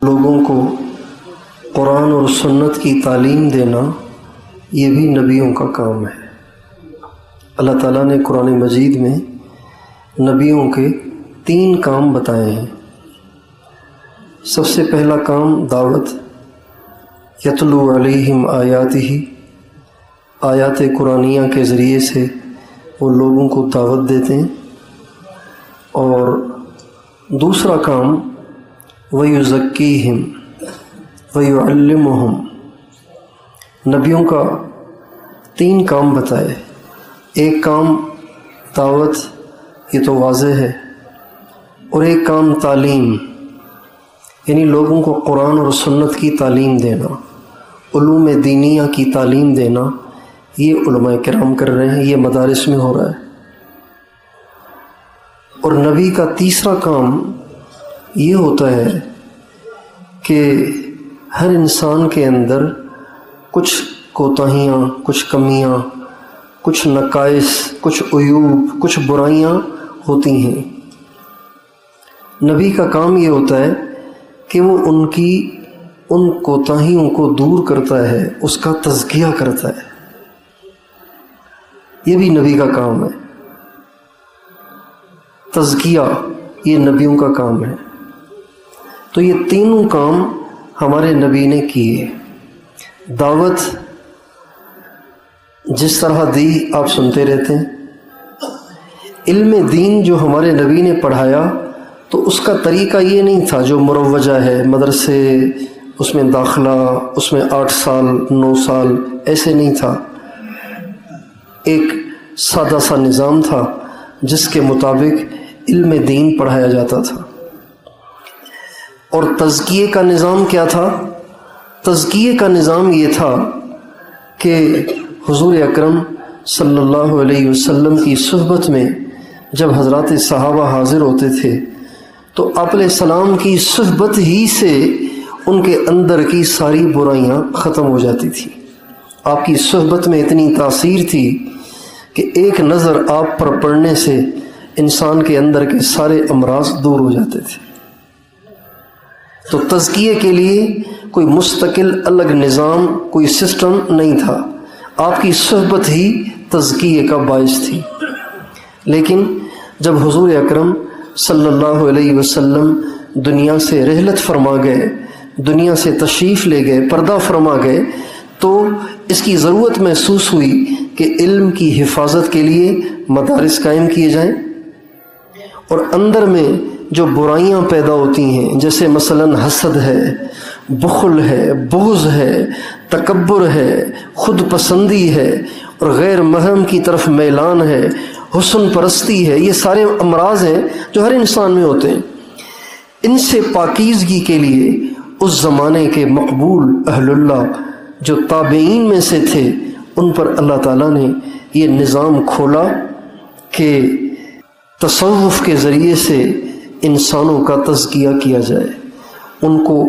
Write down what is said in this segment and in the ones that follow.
لوگوں کو قرآن اور سنت کی تعلیم دینا یہ بھی نبیوں کا کام ہے۔ اللہ تعالیٰ نے قرآن مجید میں نبیوں کے 3 کام بتائے ہیں۔ سب سے پہلا کام دعوت، یتلو علیہم آیاتہ، آیات قرآنیہ کے ذریعے سے وہ لوگوں کو دعوت دیتے ہیں۔ اور دوسرا کام وَيُزَكِّيهِمْ وَيُعَلِّمُهُمْ، نبیوں کا 3 کام بتائے۔ ایک کام دعوت، یہ تو واضح ہے، اور ایک کام تعلیم، یعنی لوگوں کو قرآن اور سنت کی تعلیم دینا، علوم دینیہ کی تعلیم دینا، یہ علماء کرام کر رہے ہیں، یہ مدارس میں ہو رہا ہے۔ اور نبی کا تیسرا کام یہ ہوتا ہے کہ ہر انسان کے اندر کچھ کوتاہیاں، کچھ کمیاں، کچھ نقائص، کچھ عیوب، کچھ برائیاں ہوتی ہیں۔ نبی کا کام یہ ہوتا ہے کہ وہ ان کوتاہیوں کو دور کرتا ہے، اس کا تزکیہ کرتا ہے۔ یہ بھی نبی کا کام ہے، تزکیہ یہ نبیوں کا کام ہے۔ تو یہ تینوں کام ہمارے نبی نے کیے۔ دعوت جس طرح دی آپ سنتے رہتے ہیں، علم دین جو ہمارے نبی نے پڑھایا تو اس کا طریقہ یہ نہیں تھا جو مروجہ ہے، مدرسے، اس میں داخلہ، اس میں 8 سال 9 سال، ایسے نہیں تھا۔ ایک سادہ سا نظام تھا جس کے مطابق علم دین پڑھایا جاتا تھا۔ اور تزکیے کا نظام کیا تھا؟ تزکیے کا نظام یہ تھا کہ حضور اکرم صلی اللہ علیہ وسلم کی صحبت میں جب حضرات صحابہ حاضر ہوتے تھے تو آپ علیہ السلام کی صحبت ہی سے ان کے اندر کی ساری برائیاں ختم ہو جاتی تھیں۔ آپ کی صحبت میں اتنی تاثیر تھی کہ ایک نظر آپ پر پڑنے سے انسان کے اندر کے سارے امراض دور ہو جاتے تھے۔ تو تزکیے کے لیے کوئی مستقل الگ نظام، کوئی سسٹم نہیں تھا، آپ کی صحبت ہی تزکیے کا باعث تھی۔ لیکن جب حضور اکرم صلی اللہ علیہ وسلم دنیا سے رحلت فرما گئے، دنیا سے تشریف لے گئے، پردہ فرما گئے، تو اس کی ضرورت محسوس ہوئی کہ علم کی حفاظت کے لیے مدارس قائم کیے جائیں، اور اندر میں جو برائیاں پیدا ہوتی ہیں، جیسے مثلا حسد ہے، بخل ہے، بغض ہے، تکبر ہے، خود پسندی ہے، اور غیر محرم کی طرف میلان ہے، حسن پرستی ہے، یہ سارے امراض ہیں جو ہر انسان میں ہوتے ہیں۔ ان سے پاکیزگی کے لیے اس زمانے کے مقبول اہل اللہ جو تابعین میں سے تھے، ان پر اللہ تعالیٰ نے یہ نظام کھولا کہ تصوف کے ذریعے سے انسانوں کا تزکیہ کیا جائے، ان کو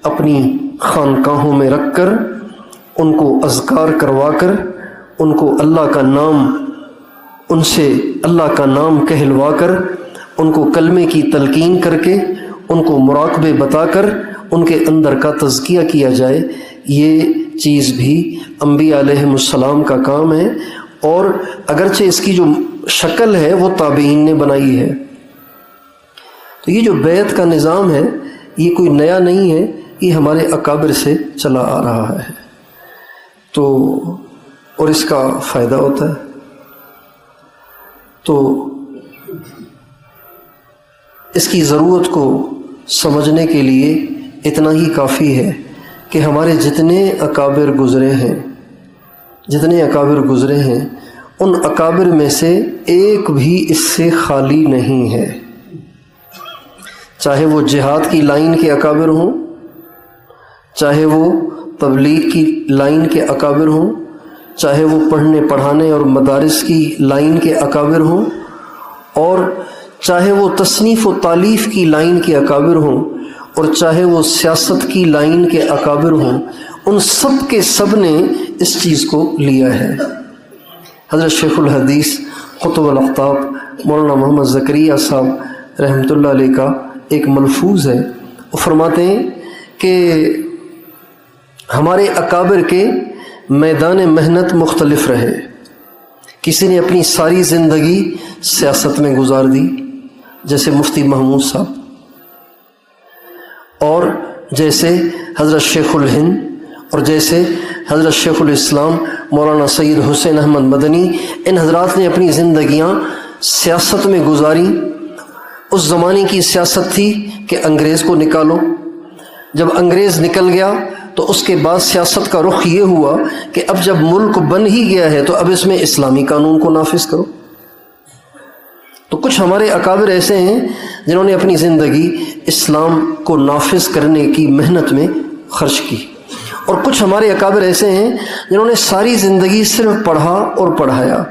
اپنی خانقاہوں میں رکھ کر، ان کو اذکار کروا کر، ان کو اللہ کا نام، ان سے اللہ کا نام کہلوا کر، ان کو کلمے کی تلقین کر کے، ان کو مراقبے بتا کر ان کے اندر کا تزکیہ کیا جائے۔ یہ چیز بھی انبیاء علیہم السلام کا کام ہے، اور اگرچہ اس کی جو شکل ہے وہ تابعین نے بنائی ہے۔ تو یہ جو بیعت کا نظام ہے یہ کوئی نیا نہیں ہے، یہ ہمارے اکابر سے چلا آ رہا ہے، تو اور اس کا فائدہ ہوتا ہے۔ تو اس کی ضرورت کو سمجھنے کے لیے اتنا ہی کافی ہے کہ ہمارے جتنے اکابر گزرے ہیں ان اکابر میں سے ایک بھی اس سے خالی نہیں ہے، چاہے وہ جہاد کی لائن کے اکابر ہوں، چاہے وہ تبلیغ کی لائن کے اکابر ہوں، چاہے وہ پڑھنے پڑھانے اور مدارس کی لائن کے اکابر ہوں، اور چاہے وہ تصنیف و تالیف کی لائن کے اکابر ہوں، اور چاہے وہ سیاست کی لائن کے اکابر ہوں، ان سب کے سب نے اس چیز کو لیا ہے۔ حضرت شیخ الحدیث قطب الاقطاب مولانا محمد زکریا صاحب رحمۃ اللہ علیہ کا ایک ملفوظ ہے، وہ فرماتے ہیں کہ ہمارے اکابر کے میدان محنت مختلف رہے. کسی نے اپنی ساری زندگی سیاست میں گزار دی جیسے مفتی محمود صاحب، اور جیسے حضرت شیخ الہند، اور جیسے حضرت شیخ الاسلام مولانا سید حسین احمد مدنی. ان حضرات نے اپنی زندگیاں سیاست میں گزاری. اس زمانے کی سیاست تھی کہ انگریز کو نکالو. جب انگریز نکل گیا تو اس کے بعد سیاست کا رخ یہ ہوا کہ اب جب ملک بن ہی گیا ہے تو اب اس میں اسلامی قانون کو نافذ کرو. تو کچھ ہمارے اکابر ایسے ہیں جنہوں نے اپنی زندگی اسلام کو نافذ کرنے کی محنت میں خرچ کی، اور کچھ ہمارے اکابر ایسے ہیں جنہوں نے ساری زندگی صرف پڑھا اور پڑھایا،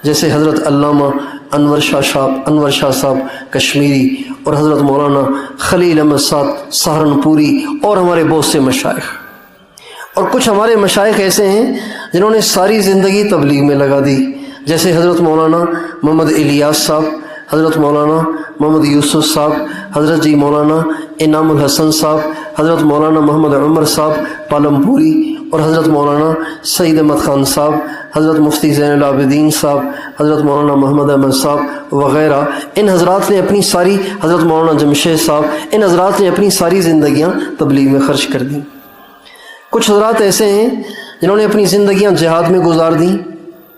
جیسے حضرت علامہ انور شاہ صاحب کشمیری، اور حضرت مولانا خلیل احمد صاحب سہارنپوری، اور ہمارے بہت سے مشائخ. اور کچھ ہمارے مشائخ ایسے ہیں جنہوں نے ساری زندگی تبلیغ میں لگا دی، جیسے حضرت مولانا محمد الیاس صاحب، حضرت مولانا محمد یوسف صاحب، حضرت جی مولانا انعام الحسن صاحب، حضرت مولانا محمد عمر صاحب پالمپوری، اور حضرت مولانا سعید احمد خان صاحب، حضرت مفتی زین العابدین صاحب، حضرت مولانا محمد احمد صاحب وغیرہ. ان حضرات نے اپنی ساری، حضرت مولانا جمشید صاحب، ان حضرات نے اپنی ساری زندگیاں تبلیغ میں خرچ کر دیں. کچھ حضرات ایسے ہیں جنہوں نے اپنی زندگیاں جہاد میں گزار دیں،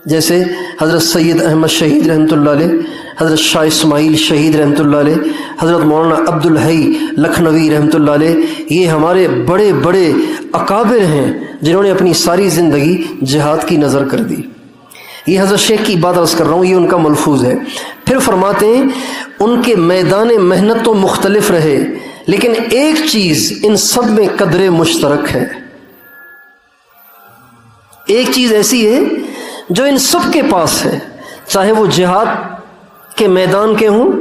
جیسے حضرت سید احمد شہید رحمۃ اللہ علیہ، حضرت شاہ اسماعیل شہید رحمۃ اللہ علیہ، حضرت مولانا عبدالحی لکھنوی رحمۃ اللہ علیہ. یہ ہمارے بڑے بڑے اکابر ہیں جنہوں نے اپنی ساری زندگی جہاد کی نظر کر دی. یہ حضرت شیخ کی بات عرض کر رہا ہوں، یہ ان کا ملفوظ ہے. پھر فرماتے ہیں ان کے میدان محنت تو مختلف رہے، لیکن ایک چیز ان سب میں قدر مشترک ہے. ایک چیز ایسی ہے جو ان سب کے پاس ہے، چاہے وہ جہاد کے میدان کے ہوں،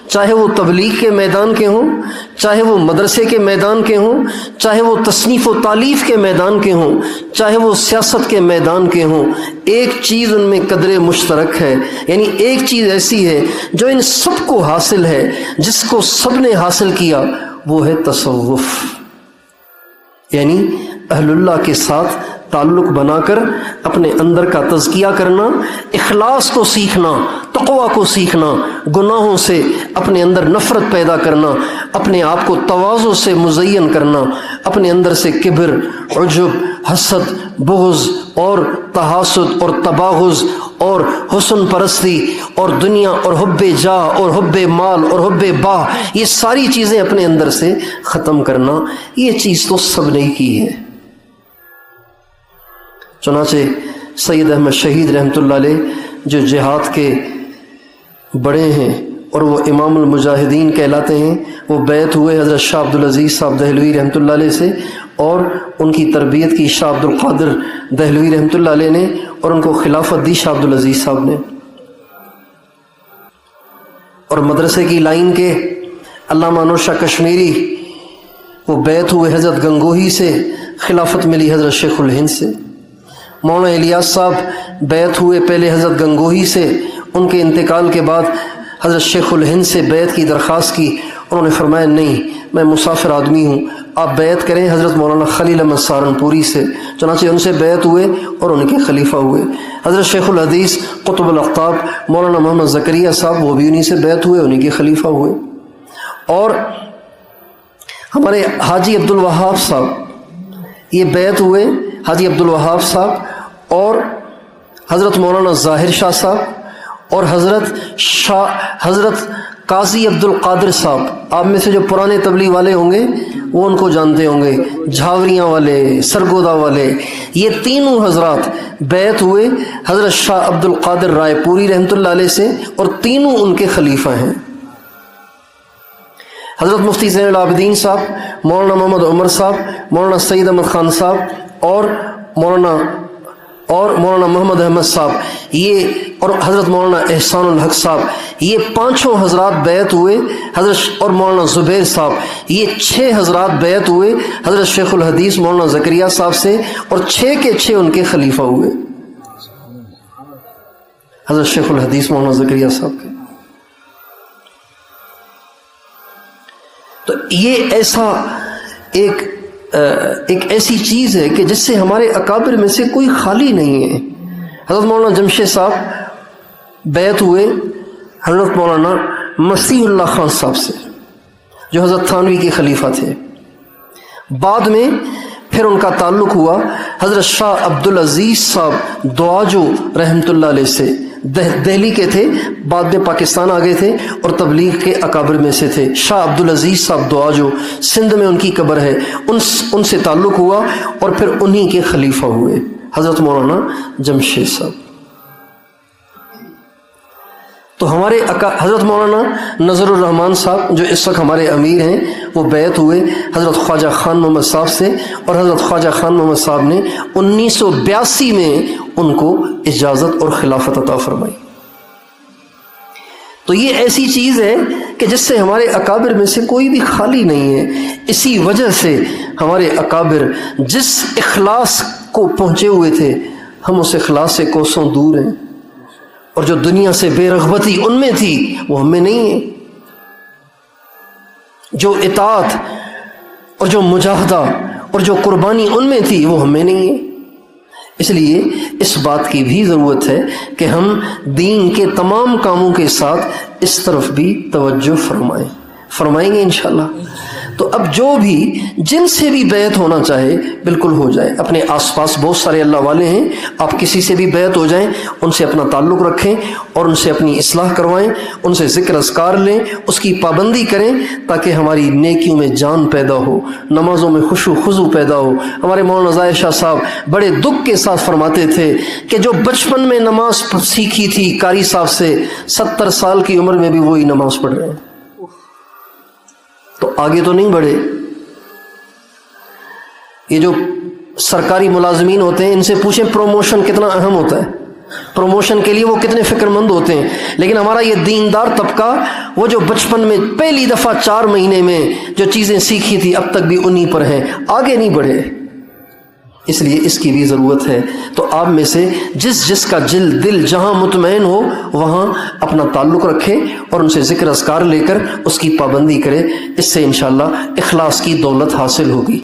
چاہے وہ تبلیغ کے میدان کے ہوں، چاہے وہ مدرسے کے میدان کے ہوں، چاہے وہ تصنیف و تالیف کے میدان کے ہوں، چاہے وہ سیاست کے میدان کے ہوں. ایک چیز ان میں قدر مشترک ہے، یعنی ایک چیز ایسی ہے جو ان سب کو حاصل ہے، جس کو سب نے حاصل کیا، وہ ہے تصوف. یعنی اہل اللہ کے ساتھ تعلق بنا کر اپنے اندر کا تزکیہ کرنا، اخلاص کو سیکھنا، تقوی کو سیکھنا، گناہوں سے اپنے اندر نفرت پیدا کرنا، اپنے آپ کو تواضع سے مزین کرنا، اپنے اندر سے کبر، عجب، حسد، بغض اور تحاسد اور تباغض اور حسن پرستی اور دنیا اور حب جاہ اور حب مال اور حب باہ، یہ ساری چیزیں اپنے اندر سے ختم کرنا. یہ چیز تو سب نے کی ہے. چنانچہ سید احمد شہید رحمۃ اللہ علیہ جو جہاد کے بڑے ہیں اور وہ امام المجاہدین کہلاتے ہیں، وہ بیعت ہوئے حضرت شاہ عبدالعزیز صاحب دہلوی رحمۃ اللہ علیہ سے، اور ان کی تربیت کی شاہ عبد القادر دہلوی رحمۃ اللہ علیہ نے، اور ان کو خلافت دی شاہ عبدالعزیز صاحب نے. اور مدرسے کی لائن کے علامہ انور شاہ کشمیری وہ بیعت ہوئے حضرت گنگوہی سے، خلافت ملی حضرت شیخ الہند سے. مولانا الیاس صاحب بیعت ہوئے پہلے حضرت گنگوہی سے، ان کے انتقال کے بعد حضرت شیخ الہند سے بیعت کی درخواست کی. انہوں نے فرمایا نہیں، میں مسافر آدمی ہوں، آپ بیعت کریں حضرت مولانا خلیل احمد سہارنپوری سے. چنانچہ ان سے بیعت ہوئے اور ان کے خلیفہ ہوئے. حضرت شیخ الحدیث قطب الاقطاب مولانا محمد زکریا صاحب، وہ بھی انہی سے بیعت ہوئے، انہی کے خلیفہ ہوئے. اور ہمارے حاجی عبدالوہاب صاحب یہ بیعت ہوئے، حاجی عبدالوہاب صاحب اور حضرت مولانا ظاہر شاہ صاحب اور حضرت قاضی عبد القادر صاحب. آپ میں سے جو پرانے تبلیغ والے ہوں گے وہ ان کو جانتے ہوں گے، جھاوریاں والے، سرگودا والے. یہ تینوں حضرات بیعت ہوئے حضرت شاہ عبد القادر رائے پوری رحمۃ اللہ علیہ سے، اور تینوں ان کے خلیفہ ہیں. حضرت مفتی زین العابدین صاحب، مولانا محمد عمر صاحب، مولانا سعید احمد خان صاحب اور مولانا محمد احمد صاحب، یہ اور حضرت مولانا احسان الحق صاحب، یہ پانچوں حضرات بیعت ہوئے حضرت، اور مولانا زبیر صاحب، یہ 6 حضرات بیعت ہوئے حضرت شیخ الحدیث مولانا زکریا صاحب سے، اور 6 کے 6 ان کے خلیفہ ہوئے حضرت شیخ الحدیث مولانا زکریا صاحب کے. تو یہ ایسا ایک ایک ایسی چیز ہے کہ جس سے ہمارے اکابر میں سے کوئی خالی نہیں ہے۔ حضرت مولانا جمشید صاحب بیعت ہوئے حضرت مولانا مسیح اللہ خان صاحب سے، جو حضرت تھانوی کے خلیفہ تھے۔ بعد میں پھر ان کا تعلق ہوا حضرت شاہ عبدالعزیز صاحب دعاجو رحمۃ اللہ علیہ سے، دہلی کے تھے، بعد میں پاکستان آ گئے تھے اور تبلیغ کے اکابر میں سے تھے۔ شاہ عبدالعزیز صاحب دعاجو، سندھ میں ان کی قبر ہے، ان سے تعلق ہوا اور پھر انہی کے خلیفہ ہوئے حضرت مولانا جمشید صاحب۔ تو ہمارے حضرت مولانا نظر الرحمان صاحب جو اس وقت ہمارے امیر ہیں، وہ بیعت ہوئے حضرت خواجہ خان محمد صاحب سے، اور حضرت خواجہ خان محمد صاحب نے 1982 میں ان کو اجازت اور خلافت عطا فرمائی۔ تو یہ ایسی چیز ہے کہ جس سے ہمارے اکابر میں سے کوئی بھی خالی نہیں ہے۔ اسی وجہ سے ہمارے اکابر جس اخلاص کو پہنچے ہوئے تھے، ہم اس اخلاص سے کوسوں دور ہیں، اور جو دنیا سے بے رغبتی ان میں تھی وہ ہم میں نہیں ہے، جو اطاعت اور جو مجاہدہ اور جو قربانی ان میں تھی وہ ہم میں نہیں ہے۔ اس لیے اس بات کی بھی ضرورت ہے کہ ہم دین کے تمام کاموں کے ساتھ اس طرف بھی توجہ فرمائیں گے انشاءاللہ۔ تو اب جو بھی جن سے بھی بیعت ہونا چاہے بالکل ہو جائے۔ اپنے آس پاس بہت سارے اللہ والے ہیں، آپ کسی سے بھی بیعت ہو جائیں، ان سے اپنا تعلق رکھیں اور ان سے اپنی اصلاح کروائیں، ان سے ذکر اذکار لیں، اس کی پابندی کریں تاکہ ہماری نیکیوں میں جان پیدا ہو، نمازوں میں خشوع خضوع پیدا ہو۔ ہمارے مولانا ظاہر شاہ صاحب بڑے دکھ کے ساتھ فرماتے تھے کہ جو بچپن میں نماز سیکھی تھی قاری صاحب سے، 70 سال کی عمر میں بھی وہی نماز پڑھ رہے ہیں، تو آگے تو نہیں بڑھے۔ یہ جو سرکاری ملازمین ہوتے ہیں ان سے پوچھیں پروموشن کتنا اہم ہوتا ہے، پروموشن کے لیے وہ کتنے فکر مند ہوتے ہیں، لیکن ہمارا یہ دیندار طبقہ وہ جو بچپن میں پہلی دفعہ 4 مہینے میں جو چیزیں سیکھی تھی اب تک بھی انہی پر ہیں، آگے نہیں بڑھے۔ اس لیے اس کی بھی ضرورت ہے۔ تو آپ میں سے جس کا دل جہاں مطمئن ہو وہاں اپنا تعلق رکھے اور ان سے ذکر اذکار لے کر اس کی پابندی کرے، اس سے انشاءاللہ اخلاص کی دولت حاصل ہوگی۔